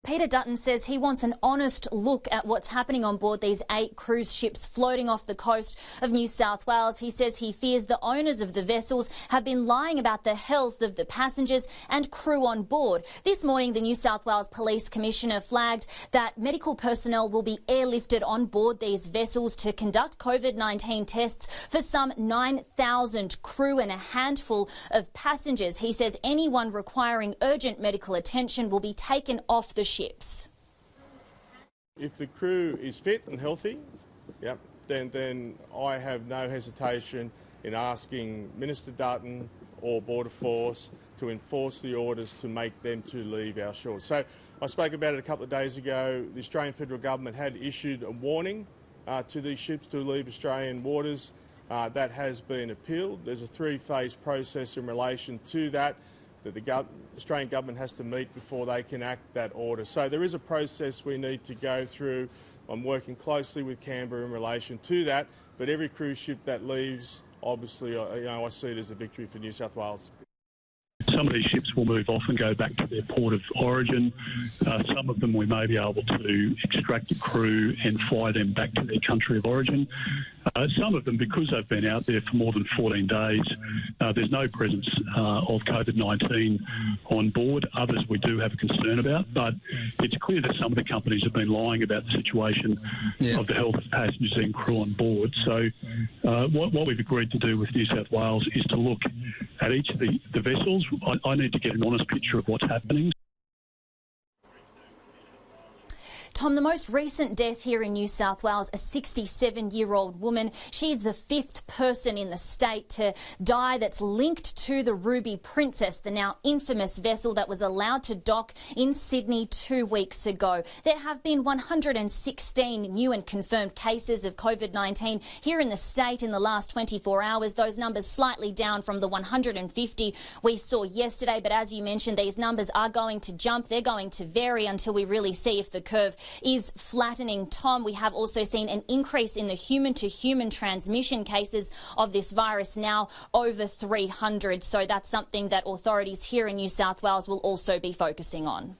Peter Dutton says he wants an honest look at what's happening on board these 8 cruise ships floating off the coast of New South Wales. He says he fears the owners of the vessels have been lying about the health of the passengers and crew on board. This morning, the New South Wales Police Commissioner flagged that medical personnel will be airlifted on board these vessels to conduct COVID-19 tests for some 9,000 crew and a handful of passengers. He says anyone requiring urgent medical attention will be taken off the ships. If the crew is fit and healthy, then I have no hesitation in asking Minister Dutton or Border Force to enforce the orders to make them to leave our shores. So I spoke about it a couple of days ago. The Australian Federal Government had issued a warning to these ships to leave Australian waters. That has been appealed. There's a 3-phase process in relation to that the Australian Government has to meet before they can act that order. So there is a process we need to go through. I'm working closely with Canberra in relation to that, but every cruise ship that leaves, obviously, I see it as a victory for New South Wales. Some of these ships will move off and go back to their port of origin. Some of them we may be able to extract the crew and fly them back to their country of origin. Some of them, because they've been out there for more than 14 days, there's no presence of COVID-19 on board. Others we do have a concern about, but it's clear that some of the companies have been lying about the situation of the health of passengers and crew on board. So what we've agreed to do with New South Wales is to look at each of the vessels. I need to get an honest picture of what's happening. Tom, the most recent death here in New South Wales, a 67-year-old woman. She's the 5th person in the state to die that's linked to the Ruby Princess, the now infamous vessel that was allowed to dock in Sydney 2 weeks ago. There have been 116 new and confirmed cases of COVID-19 here in the state in the last 24 hours. Those numbers slightly down from the 150 we saw yesterday. But as you mentioned, these numbers are going to jump. They're going to vary until we really see if the curve is flattening. Tom, we have also seen an increase in the human-to-human transmission cases of this virus, now over 300. So that's something that authorities here in New South Wales will also be focusing on.